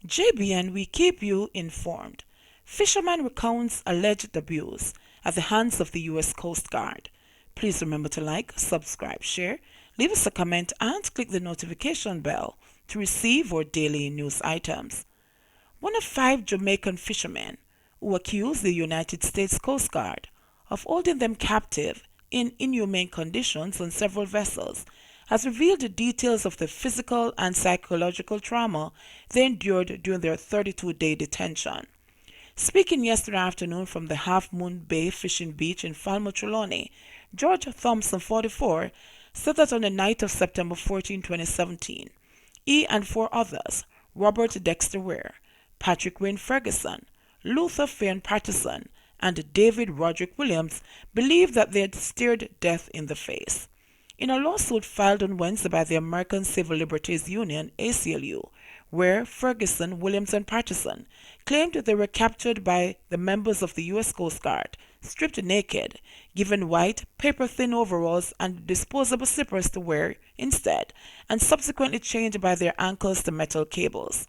JBN, we keep you informed. Fisherman recounts alleged abuse at the hands of the U.S. Coast Guard. Please remember to like, subscribe, share, leave us a comment, and click the notification bell to receive our daily news items. One of 5 Jamaican fishermen who accused the United States Coast Guard of holding them captive in inhumane conditions on several vessels has revealed the details of the physical and psychological trauma they endured during their 32-day detention. Speaking yesterday afternoon from the Half Moon Bay fishing beach in Falmouth, Trelawney, George Thompson, 44, said that on the night of September 14, 2017, he and 4 others, Robert Dexter Ware, Patrick Wayne Ferguson, Luther Fairn Patterson, and David Roderick Williams, believed that they had stared death in the face. In a lawsuit filed on Wednesday by the American Civil Liberties Union, ACLU, where Ferguson, Williams, and Patterson claimed that they were captured by the members of the U.S. Coast Guard, stripped naked, given white, paper-thin overalls and disposable slippers to wear instead, and subsequently chained by their ankles to metal cables.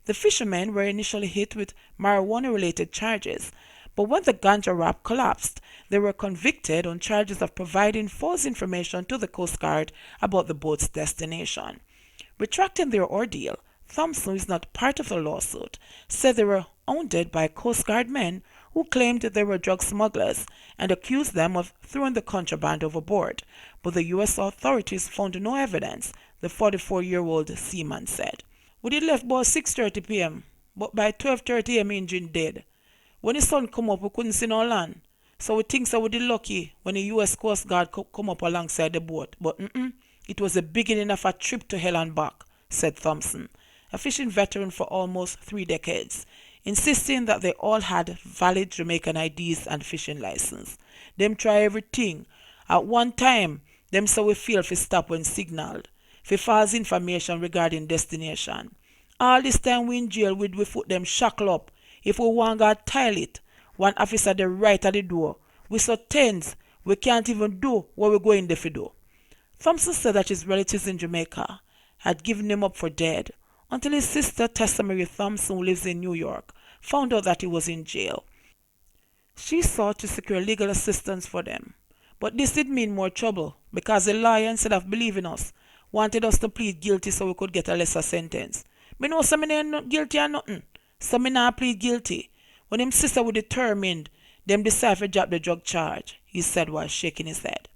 The fishermen were initially hit with marijuana-related charges, but when the ganja rap collapsed, they were convicted on charges of providing false information to the Coast Guard about the boat's destination. Retracting their ordeal, Thompson, who is not part of the lawsuit, said they were hounded by Coast Guard men who claimed they were drug smugglers and accused them of throwing the contraband overboard, but the U.S. authorities found no evidence, the 44-year-old seaman said. "We did left about 6:30 p.m., but by 12:30 a.m. engine dead. When the sun come up, we couldn't see no land, so we think so we did lucky when the U.S. Coast Guard come up alongside the boat, but it was the beginning of a trip to hell and back," said Thompson, a fishing veteran for almost 3 decades, insisting that they all had valid Jamaican IDs and fishing license. "Them try everything. At one time, them say we fail fi stop when signaled, fi false information regarding destination. All this time we in jail with we foot them shackle up. If we want to tile it, one officer the right at the door. We so tense, we can't even do what we're going there for do." Thompson said that his relatives in Jamaica had given him up for dead until his sister Tessa Marie Thompson, who lives in New York, found out that he was in jail. She sought to secure legal assistance for them, but this did mean more trouble because the lawyer, instead of believing us, wanted us to plead guilty so we could get a lesser sentence. "Me know some ain't not guilty or nothing, so me not plead guilty. When him sister were determined, them decide to drop the drug charge," he said while shaking his head.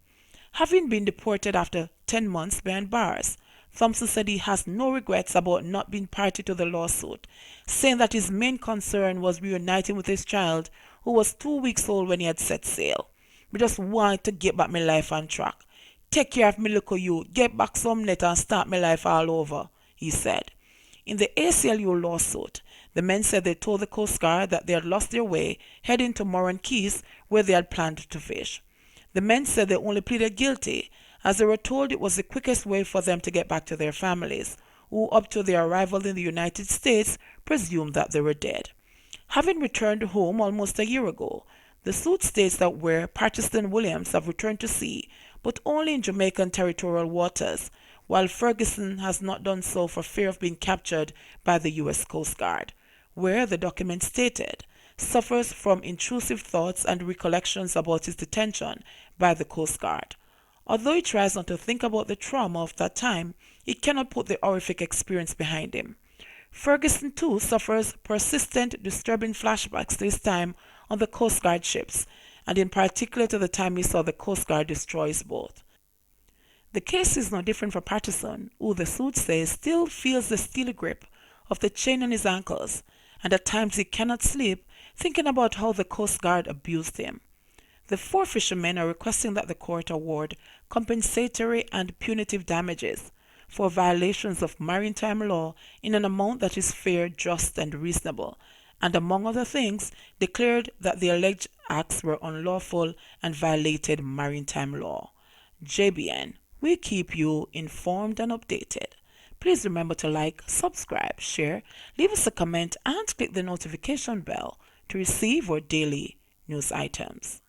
Having been deported after 10 months behind bars, Thompson said he has no regrets about not being party to the lawsuit, saying that his main concern was reuniting with his child, who was 2 weeks old when he had set sail. "We just wanted to get back my life on track. Take care of me little you, get back some net and start my life all over," he said. In the ACLU lawsuit, the men said they told the Coast Guard that they had lost their way heading to Moran Keys where they had planned to fish. The men said they only pleaded guilty as they were told it was the quickest way for them to get back to their families, who up to their arrival in the United States presumed that they were dead. Having returned home almost a year ago, the suit states that Ware, Patterson, and Williams have returned to sea, but only in Jamaican territorial waters, while Ferguson has not done so for fear of being captured by the U.S. Coast Guard, where, the document stated, suffers from intrusive thoughts and recollections about his detention by the Coast Guard. Although he tries not to think about the trauma of that time, he cannot put the horrific experience behind him. Ferguson, too, suffers persistent, disturbing flashbacks to his time on the Coast Guard ships, and in particular to the time he saw the Coast Guard destroy his boat. The case is no different for Patterson, who the suit says still feels the steel grip of the chain on his ankles, and at times he cannot sleep thinking about how the Coast Guard abused him. The 4 fishermen are requesting that the court award compensatory and punitive damages for violations of maritime law in an amount that is fair, just, and reasonable, and among other things, declared that the alleged acts were unlawful and violated maritime law. JBN, we keep you informed and updated. Please remember to like, subscribe, share, leave us a comment, and click the notification bell to receive our daily news items.